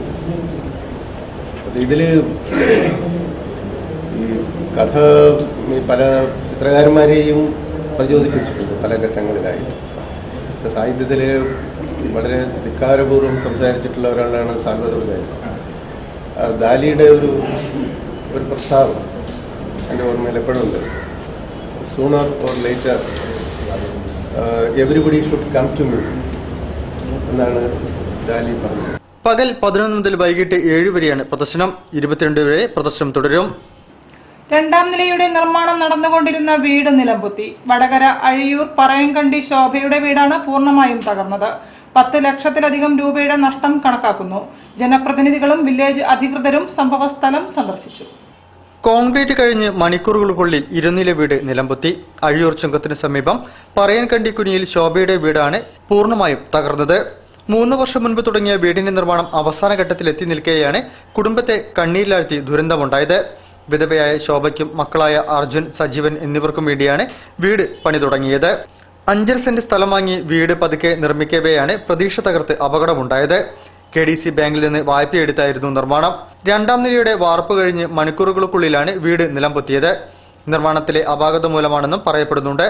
ഇതില് ഈ കഥ പല ചിത്രകാരന്മാരെയും പ്രചോദിപ്പിച്ചിട്ടുണ്ട് പല ഘട്ടങ്ങളിലായിട്ട്. സാഹിത്യത്തിൽ വളരെ ധിക്കാരപൂർവ്വം സംസാരിച്ചിട്ടുള്ള ഒരാളാണ് സാൽവദോർ ദാലി. ദാലിയുടെ ഒരു പ്രസ്താവം എൻ്റെ ഓർമ്മയിൽ എപ്പോഴും ഉണ്ട്. Sooner or later everybody should come to me എന്നാണ് ദാലി പറഞ്ഞത്. പകൽ 11 മുതൽ വൈകിട്ട് 7 വരെയാണ് പ്രദർശനം. 22 വരെ പ്രദർശനം തുടരും. രണ്ടാം നിലയുടെ നിർമ്മാണം നടന്നുകൊണ്ടിരുന്ന വീട് നിലംപൊത്തി. വടകര അഴിയൂർ പറയങ്കണ്ടി ശോഭയുടെ വീടാണ് പൂർണ്ണമായും തകർന്നത്. 10 ലക്ഷത്തിലധികം രൂപയുടെ നഷ്ടം കണക്കാക്കുന്നു. ജനപ്രതിനിധികളും വില്ലേജ് അധികൃതരും സംഭവസ്ഥലം സന്ദർശിച്ചു. കോൺക്രീറ്റ് കഴിഞ്ഞ് മണിക്കൂറുകൾക്കുള്ളിൽ ഇരുനില വീട് നിലംപൊത്തി. അഴിയൂർ ചുങ്കത്തിന് സമീപം പറയൻകണ്ടി കുനിയിൽ ശോഭയുടെ വീടാണ് പൂർണ്ണമായും തകർന്നത്. 3 വർഷം മുൻപ് തുടങ്ങിയ വീടിന്റെ നിർമ്മാണം അവസാന ഘട്ടത്തിൽ എത്തി നിൽക്കെയാണ് കുടുംബത്തെ കണ്ണീരിലാഴ്ത്തി ദുരന്തമുണ്ടായത്. വിധവയായ ശോഭയ്ക്കും മക്കളായ അർജുൻ, സജീവൻ എന്നിവർക്കും വേണ്ടിയാണ് വീട് പണി തുടങ്ങിയത്. 5 സെന്റ് സ്ഥലം വാങ്ങി വീട് പതുക്കെ നിർമ്മിക്കവെയാണ് പ്രതീക്ഷ തകർത്ത് അപകടമുണ്ടായത്. KDC ബാങ്കിൽ നിന്ന് വായ്പയെടുത്തായിരുന്നു നിർമ്മാണം. രണ്ടാം നിലയുടെ വാർപ്പ് കഴിഞ്ഞ് മണിക്കൂറുകൾക്കുള്ളിലാണ് വീട് നിലംപൊത്തിയത്. നിർമ്മാണത്തിലെ അപാകത മൂലമാണെന്നും പറയപ്പെടുന്നുണ്ട്.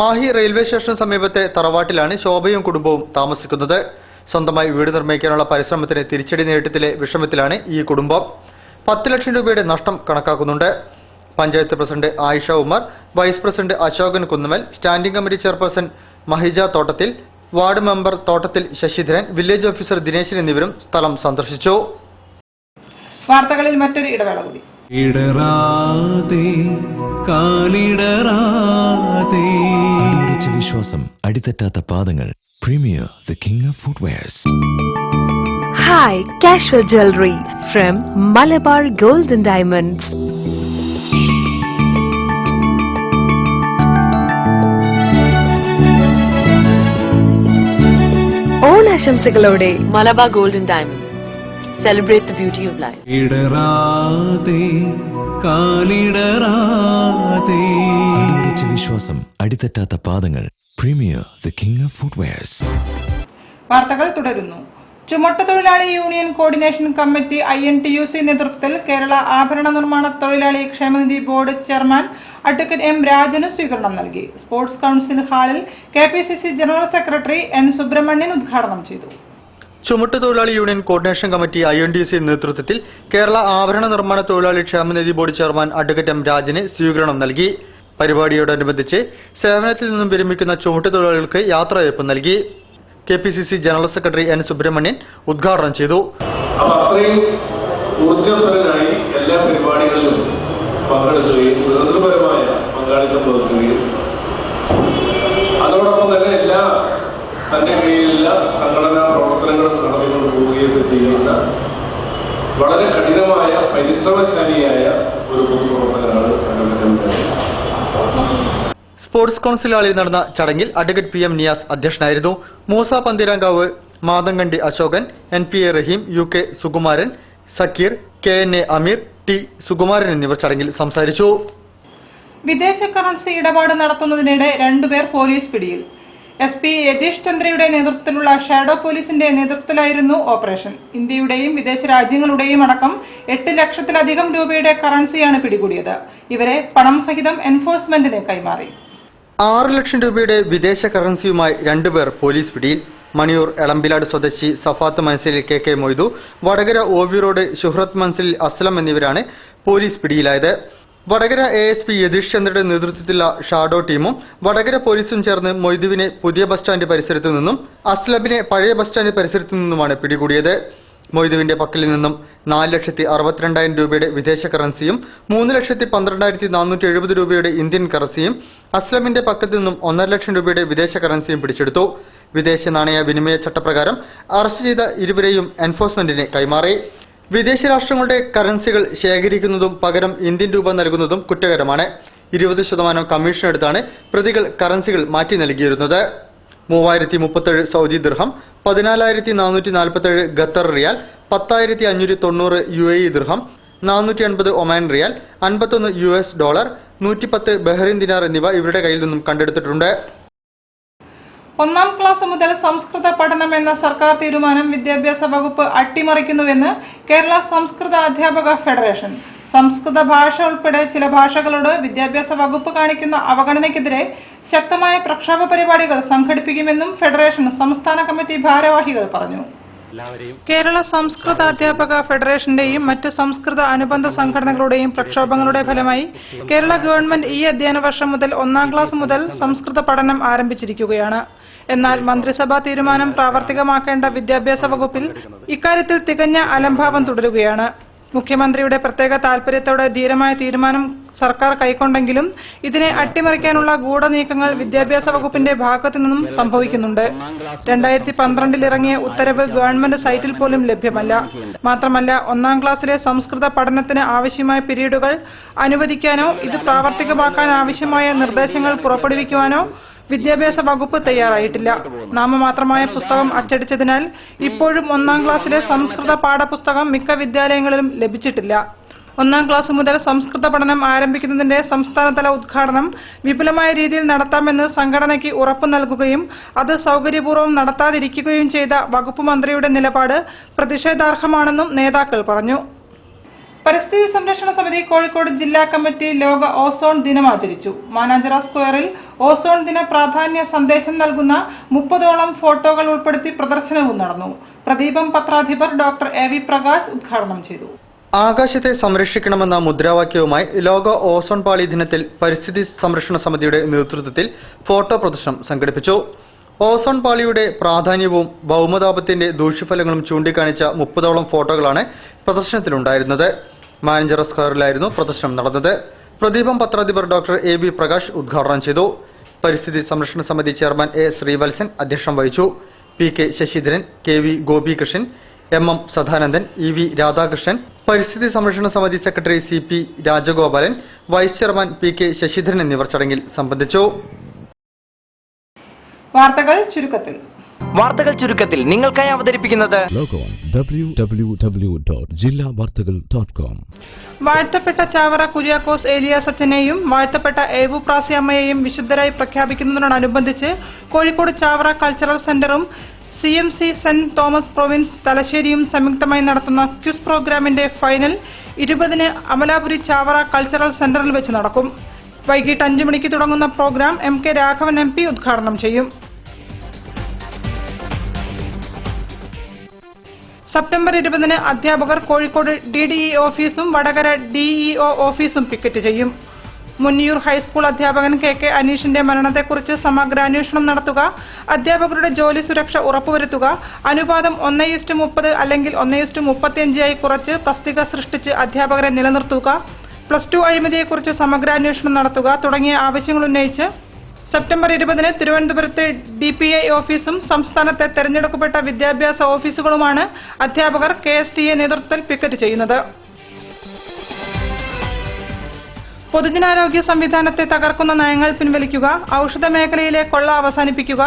മാഹി റെയിൽവേ സ്റ്റേഷന് സമീപത്തെ തറവാട്ടിലാണ് ശോഭയും കുടുംബവും താമസിക്കുന്നത്. സ്വന്തമായി വീട് നിർമ്മിക്കാനുള്ള പരിശ്രമത്തിന് തിരിച്ചടി നേരിട്ടതിലെ വിഷമത്തിലാണ് ഈ കുടുംബം. 10 ലക്ഷം രൂപയുടെ നഷ്ടം കണക്കാക്കുന്നുണ്ട്. Panchayat president Ayisha Umar, vice president Ashokan Kunnumal, standing committee chairperson Mahija Thottathil, ward member തോട്ടത്തിൽ ശശിധരൻ, വില്ലേജ് ഓഫീസർ ദിനേശൻ എന്നിവരും സ്ഥലം സന്ദർശിച്ചു. വാർത്തകളിൽ മറ്റൊരു ഇടവേള കൂടി. അടിയുറച്ച വിശ്വാസം, അടിതെറ്റാത്ത പാദങ്ങൾ. Premier, the king of footwears. Hi, casual jewelry from Malabar Gold and Diamonds. ഓണാശംസകളോടെ Malabar gold and diamonds. Celebrate the beauty of life. അടിയുറച്ച വിശ്വാസം, അടിതെറ്റാത്ത പാദങ്ങൾ. Premier, the king of footwears. വാർത്തകൾ തുടരുന്നു. ചുമട്ടുതൊഴിലാളി യൂണിയൻ കോർഡിനേഷൻ കമ്മിറ്റി INTUC നേതൃത്വത്തിൽ കേരള ആഭരണ നിർമ്മാണ തൊഴിലാളി ക്ഷേമനിധി ബോർഡ് ചെയർമാൻ അഡ്വക്കേറ്റ് M. രാജന് സ്വീകരണം നൽകി. സ്പോർട്സ് കൌൺസിൽ ഹാളിൽ KPCC general secretary N. Subrahmanyan ഉദ്ഘാടനം ചെയ്തു. ചുമട്ടുതൊഴിലാളി യൂണിയൻ കോർഡിനേഷൻ കമ്മിറ്റി INTUC നേതൃത്വത്തിൽ കേരള ആഭരണ നിർമ്മാണ തൊഴിലാളി ക്ഷേമനിധി ബോർഡ് ചെയർമാൻ അഡ്വക്കേറ്റ് M. രാജന് സ്വീകരണം നൽകി. പരിപാടിയോടനുബന്ധിച്ച് സേവനത്തിൽ നിന്നും വിരമിക്കുന്ന ചുമട്ടുതൊഴിലാളികൾക്ക് യാത്രയയപ്പ് നൽകി. KPCC general secretary N. Subrahmanyan ഉദ്ഘാടനം ചെയ്തു. അത്രയും ഊർജ്ജസ്വലനായി എല്ലാ പരിപാടികളിലും പങ്കെടുക്കുകയും സ്വതന്ത്രപരമായ പങ്കാളിത്തം പുലർത്തുകയും അതോടൊപ്പം തന്നെ എല്ലാ തന്റെ കീഴിലുള്ള സംഘടനാ പ്രവർത്തനങ്ങളും നടത്തിക്കൊണ്ട് പോവുകയൊക്കെ ചെയ്യുന്ന വളരെ കഠിനമായ പരിശ്രമശാലിയായ ഒരു പൊതുപ്രവർത്തകനാണ് അദ്ദേഹം. സ്പോർട്സ് കൌൺസിൽ ഹാളിൽ നടന്ന ചടങ്ങിൽ അഡ്വക്കേറ്റ് PM. നിയാസ് അധ്യക്ഷനായിരുന്നു. മൂസ പന്തിരാങ്കാവ്, മാതങ്കണ്ടി അശോകൻ, NPA റഹീം, UK സുകുമാരൻ, സക്കീർ, KNA അമീർ, T. സുകുമാരൻ എന്നിവർ ചടങ്ങിൽ സംസാരിച്ചു. വിദേശ കറൻസി ഇടപാട് നടത്തുന്നതിനിടെ 2 പേർ പോലീസ് പിടിയിൽ. SP യജീഷ് ചന്ദ്രയുടെ നേതൃത്വത്തിലുള്ള ഷാഡോ പോലീസിന്റെ നേതൃത്വത്തിലായിരുന്നു ഓപ്പറേഷൻ. ഇന്ത്യയുടെയും വിദേശ രാജ്യങ്ങളുടെയും അടക്കം 8 ലക്ഷത്തിലധികം രൂപയുടെ കറൻസിയാണ് പിടികൂടിയത്. ഇവരെ പണം സഹിതം എൻഫോഴ്സ്മെന്റിന് കൈമാറി. 6 ലക്ഷം രൂപയുടെ വിദേശ കറൻസിയുമായി 2 പേർ പോലീസ് പിടിയിൽ. മണിയൂർ എളമ്പിലാട് സ്വദേശി സഫാത്ത് മൻസിലിൽ KK Moidu, Vadakara OV road Shuhrath മൻസിലിൽ അസ്ലം എന്നിവരാണ് പോലീസ് പിടിയിലായത്. വടകര ASP യതീഷ് ചന്ദ്രയുടെ നേതൃത്വത്തിലുള്ള ഷാഡോ ടീമും വടകര പോലീസും ചേർന്ന് മൊയ്തുവിനെ പുതിയ ബസ് സ്റ്റാൻഡ് പരിസരത്തു നിന്നും അസ്ലബിനെ പഴയ ബസ് സ്റ്റാൻഡ് പരിസരത്തു നിന്നുമാണ് പിടികൂടിയത്. മൊയ്തുവിന്റെ പക്കലിൽ നിന്നും 4,62,000 രൂപയുടെ വിദേശ കറൻസിയും 3,12,470 രൂപയുടെ ഇന്ത്യൻ കറൻസിയും അസ്ലമിന്റെ പക്കൽ നിന്നും 1.5 ലക്ഷം രൂപയുടെ വിദേശ കറൻസിയും പിടിച്ചെടുത്തു. വിദേശ നാണയ വിനിമയ ചട്ടപ്രകാരം അറസ്റ്റ് ചെയ്ത ഇരുവരെയും എൻഫോഴ്സ്മെന്റിന് കൈമാറി. വിദേശ രാഷ്ട്രങ്ങളുടെ കറൻസികൾ ശേഖരിക്കുന്നതും പകരം ഇന്ത്യൻ രൂപ നൽകുന്നതും കുറ്റകരമാണ്. 20% കമ്മീഷൻ എടുത്താണ് പ്രതികൾ കറൻസികൾ മാറ്റി നൽകിയിരുന്നത്. 3037 സൗദി ദിർഹം, 14,447 ഖത്തർ റിയാൽ, 10,590 UAE ദിർഹം, 480 ഒമാൻ റിയാൽ, 51 US ഡോളർ, 110 ബഹ്റൈൻ ദിനാർ എന്നിവ ഇവരുടെ കയ്യിൽ നിന്നും കണ്ടെടുത്തിട്ടുണ്ട്. 1ാം ക്ലാസ് മുതൽ സംസ്കൃത പഠനം എന്ന സർക്കാർ തീരുമാനം വിദ്യാഭ്യാസ വകുപ്പ് അട്ടിമറിക്കുന്നുവെന്ന് കേരള സംസ്കൃത അധ്യാപക ഫെഡറേഷൻ. സംസ്കൃത ഭാഷ ഉൾപ്പെടെ ചില ഭാഷകളോട് വിദ്യാഭ്യാസ വകുപ്പ് കാണിക്കുന്ന അവഗണനയ്ക്കെതിരെ ശക്തമായ പ്രക്ഷോഭ പരിപാടികൾ സംഘടിപ്പിക്കുമെന്നും ഫെഡറേഷൻ സംസ്ഥാന കമ്മിറ്റി ഭാരവാഹികൾ പറഞ്ഞു. കേരള സംസ്കൃത അധ്യാപക ഫെഡറേഷന്റെയും മറ്റ് സംസ്കൃത അനുബന്ധ സംഘടനകളുടെയും പ്രക്ഷോഭങ്ങളുടെ ഫലമായി കേരള ഗവൺമെന്റ് ഈ അധ്യയന വർഷം മുതൽ 1ാം ക്ലാസ് മുതൽ സംസ്കൃത പഠനം ആരംഭിച്ചിരിക്കുകയാണ്. എന്നാൽ മന്ത്രിസഭാ തീരുമാനം പ്രാവർത്തികമാക്കേണ്ട വിദ്യാഭ്യാസ വകുപ്പിൽ ഇക്കാര്യത്തിൽ തികഞ്ഞ അലംഭാവം തുടരുകയാണ്. മുഖ്യമന്ത്രിയുടെ പ്രത്യേക താൽപര്യത്തോടെ ധീരമായ തീരുമാനം സർക്കാർ കൈക്കൊണ്ടെങ്കിലും ഇതിനെ അട്ടിമറിക്കാനുള്ള ഗൂഢനീക്കങ്ങൾ വിദ്യാഭ്യാസ വകുപ്പിന്റെ ഭാഗത്തു നിന്നും സംഭവിക്കുന്നുണ്ട്. 2012 ഇറങ്ങിയ ഉത്തരവ് ഗവൺമെന്റ് സൈറ്റിൽ പോലും ലഭ്യമല്ല. മാത്രമല്ല 1ാം ക്ലാസ്സിലെ സംസ്കൃത പഠനത്തിന് ആവശ്യമായ പീരീഡുകൾ അനുവദിക്കാനോ ഇത് പ്രാവർത്തികമാക്കാൻ ആവശ്യമായ നിർദ്ദേശങ്ങൾ പുറപ്പെടുവിക്കുവാനോ വിദ്യാഭ്യാസ വകുപ്പ് തയ്യാറായിട്ടില്ല. നാമമാത്രമായ പുസ്തകം അച്ചടിച്ചതിനാൽ ഇപ്പോഴും 1ാം ക്ലാസ്സിലെ സംസ്കൃത പാഠപുസ്തകം മിക്ക വിദ്യാലയങ്ങളിലും ലഭിച്ചിട്ടില്ല. 1ാം ക്ലാസ് മുതൽ സംസ്കൃത പഠനം ആരംഭിക്കുന്നതിന്റെ സംസ്ഥാനതല ഉദ്ഘാടനം വിപുലമായ രീതിയിൽ നടത്താമെന്ന് സംഘടനയ്ക്ക് ഉറപ്പു നൽകുകയും അത് സൌകര്യപൂർവ്വം നടത്താതിരിക്കുകയും ചെയ്ത വകുപ്പ് മന്ത്രിയുടെ നിലപാട് പ്രതിഷേധാർഹമാണെന്നും നേതാക്കൾ പറഞ്ഞു. പരിസ്ഥിതി സംരക്ഷണ സമിതി കോഴിക്കോട് ജില്ലാ കമ്മിറ്റി ലോക ഓസോൺ ദിനം ആചരിച്ചു. മാനാഞ്ചിറ സ്ക്വയറിൽ ഓസോൺ ദിന പ്രാധാന്യ സന്ദേശം നൽകുന്ന 30ഓളം ഫോട്ടോകൾ ഉൾപ്പെടുത്തി പ്രദർശനവും നടന്നു. പ്രദീപം പത്രാധിപർ ഡോക്ടർ എ.വി. പ്രകാശ് ഉദ്ഘാടനം ചെയ്തു. ആകാശത്തെ സംരക്ഷിക്കണമെന്ന മുദ്രാവാക്യവുമായി ലോക ഓസോൺ പാളി ദിനത്തിൽ പരിസ്ഥിതി സംരക്ഷണ സമിതിയുടെ നേതൃത്വത്തിൽ ഫോട്ടോ പ്രദർശനം സംഘടിപ്പിച്ചു. ഓസോൺ പാളിയുടെ പ്രാധാന്യവും ഭൗമതാപത്തിന്റെ ദൂഷ്യഫലങ്ങളും ചൂണ്ടിക്കാണിച്ച 30ഓളം ഫോട്ടോകളാണ് പ്രദർശനത്തിലുണ്ടായിരുന്നത്. മാനേജർ സ്ക്വയറിലായിരുന്നു പ്രദർശനം നടന്നത്. പ്രദീപം പത്രാധിപർ ഡോക്ടർ എ.ബി. പ്രകാശ് ഉദ്ഘാടനം ചെയ്തു. പരിസ്ഥിതി സംരക്ഷണ സമിതി ചെയർമാൻ എ. ശ്രീവത്സൻ അധ്യക്ഷം വഹിച്ചു. P K. Sasidharan, K V. Gopikrishnan, M M. Sadanandan, E V. Radhakrishnan, പരിസ്ഥിതി സംരക്ഷണ സമിതി secretary C P. Rajagopalan, vice chairman P K. Sasidharan എന്നിവർ ചടങ്ങിൽ സംബന്ധിച്ചു. വാർത്തകൾ ചുരുക്കത്തിൽ നിങ്ങൾക്കായി അവതരിപ്പിക്കുന്നത് www.jillavartagal.com. വാഴ്ത്തപ്പെട്ട ചാവറ കുര്യാക്കോസ് ഏലിയാസ് അച്ഛനെയും വാഴ്ത്തപ്പെട്ട ഏവു പ്രാസിയമ്മയെയും വിശുദ്ധരായി പ്രഖ്യാപിക്കുന്നതിനോടനുബന്ധിച്ച് കോഴിക്കോട് ചാവറ കൾച്ചറൽ സെന്ററും CMC സെന്റ് തോമസ് പ്രൊവിൻസ് തലശ്ശേരിയും സംയുക്തമായി നടത്തുന്ന ക്വിസ് പ്രോഗ്രാമിന്റെ ഫൈനൽ 20-ന് അമലാപുരി ചാവറ കൾച്ചറൽ സെന്ററിൽ വെച്ച് നടക്കും. വൈകിട്ട് 5 മണിക്ക് തുടങ്ങുന്ന പ്രോഗ്രാം M.K. രാഘവൻ MP ഉദ്ഘാടനം ചെയ്യും. സെപ്റ്റംബർ 20-ന് അധ്യാപകർ കോഴിക്കോട് DDE ഓഫീസും വടകര DEO ഓഫീസും പിക്കറ്റ് ചെയ്യും. മുന്നിയൂർ ഹൈസ്കൂൾ അധ്യാപകൻ KK അനീഷിന്റെ മരണത്തെക്കുറിച്ച് സമഗ്രാന്വേഷണം നടത്തുക, അധ്യാപകരുടെ ജോലി സുരക്ഷ ഉറപ്പുവരുത്തുക, അനുപാതം 1:30 അല്ലെങ്കിൽ 1:35 ആയി കുറച്ച് തസ്തിക സൃഷ്ടിച്ച് അധ്യാപകരെ നിലനിർത്തുക, +2 അഴിമതിയെക്കുറിച്ച് സമഗ്രാന്വേഷണം നടത്തുക തുടങ്ങിയ ആവശ്യങ്ങളുന്നയിച്ച് സെപ്റ്റംബർ 20-ന് തിരുവനന്തപുരത്തെ DPI ഓഫീസും സംസ്ഥാനത്തെ തെരഞ്ഞെടുക്കപ്പെട്ട വിദ്യാഭ്യാസ ഓഫീസുകളുമാണ് അധ്യാപകർ KSTA നേതൃത്വത്തിൽ പിക്കറ്റ് ചെയ്യുന്നത്. പൊതുജനാരോഗ്യ സംവിധാനത്തെ തകർക്കുന്ന നയങ്ങൾ പിൻവലിക്കുക, ഔഷധ മേഖലയിലെ കൊള്ള അവസാനിപ്പിക്കുക,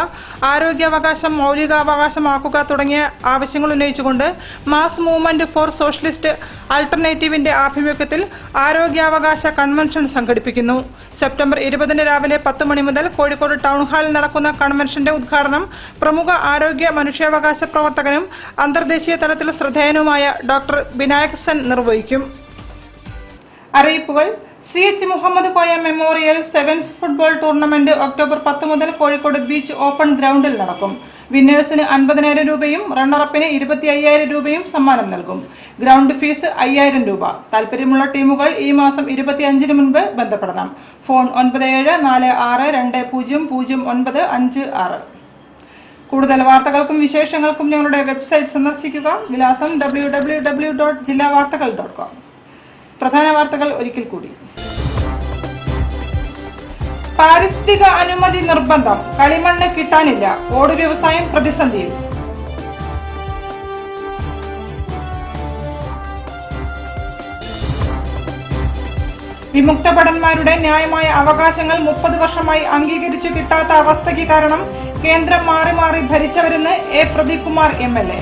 ആരോഗ്യാവകാശം മൌലികാവകാശമാക്കുക തുടങ്ങിയ ആവശ്യങ്ങൾ ഉന്നയിച്ചുകൊണ്ട് മാസ് മൂവ്മെന്റ് ഫോർ സോഷ്യലിസ്റ്റ് ആൾട്ടർനേറ്റീവിന്റെ ആഭിമുഖ്യത്തിൽ ആരോഗ്യാവകാശ കൺവെൻഷൻ സംഘടിപ്പിക്കുന്നു. സെപ്റ്റംബർ 20-ന് രാവിലെ 10 മണി മുതൽ കോഴിക്കോട് ടൗൺ ഹാളിൽ നടക്കുന്ന കൺവെൻഷന്റെ ഉദ്ഘാടനം പ്രമുഖ ആരോഗ്യ മനുഷ്യാവകാശ പ്രവർത്തകനും അന്തർദേശീയ തലത്തിൽ ശ്രദ്ധേയനുമായ ഡോക്ടർ വിനായക് സെൻ നിർവഹിക്കും. അറിയിപ്പുകൾ. CH Muhammad Koya memorial sevens football tournament October 10 മുതൽ കോഴിക്കോട് ബീച്ച് ഓപ്പൺ ഗ്രൗണ്ടിൽ നടക്കും. വിന്നേഴ്സിന് 50,000 രൂപയും റണ്ണറപ്പിന് 25,000 രൂപയും സമ്മാനം നൽകും. ഗ്രൗണ്ട് ഫീസ് 5,000 രൂപ. താൽപര്യമുള്ള ടീമുകൾ ഈ മാസം 25-ന് മുൻപ് ബന്ധപ്പെടണം. ഫോൺ 9746200956. കൂടുതൽ വാർത്തകൾക്കും വിശേഷങ്ങൾക്കും ഞങ്ങളുടെ വെബ്സൈറ്റ് സന്ദർശിക്കുക. വിലാസം www.jillavartakal.com. പ്രധാന വാർത്തകൾ ഒരിക്കൽ കൂടി. പാരിസ്ഥിതിക അനുമതി നിർബന്ധം, കളിമണ്ണ് കിട്ടാനില്ല, ഓട് വ്യവസായം പ്രതിസന്ധിയിൽ. വിമുക്ത ഭടന്മാരുടെ ന്യായമായ അവകാശങ്ങൾ 30 വർഷമായി അംഗീകരിച്ചു കിട്ടാത്ത അവസ്ഥയ്ക്ക് കാരണം കേന്ദ്രം മാറി മാറി ഭരിച്ചവരെന്ന് A. Pradeep Kumar MLA.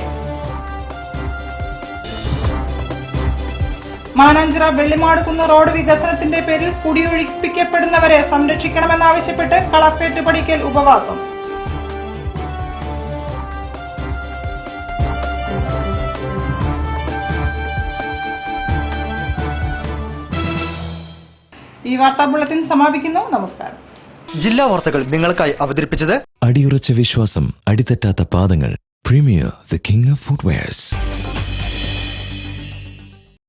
Mananchira Vellimadukunnu road വികസനത്തിന്റെ പേരിൽ കുടിയൊഴിപ്പിക്കപ്പെടുന്നവരെ സംരക്ഷിക്കണമെന്നാവശ്യപ്പെട്ട് കളക്ടറേറ്റ് പടിക്കൽ ഉപവാസം. ഈ വാർത്താ ബുള്ളറ്റിൻ സമാപിക്കുന്നു. നമസ്കാരം. ജില്ലാ വാർത്തകൾ നിങ്ങൾക്കായി അവതരിപ്പിച്ചത് അടിയുറച്ച വിശ്വാസം, അടിതെറ്റാത്ത പാദങ്ങൾ. Premier, the king of footwears.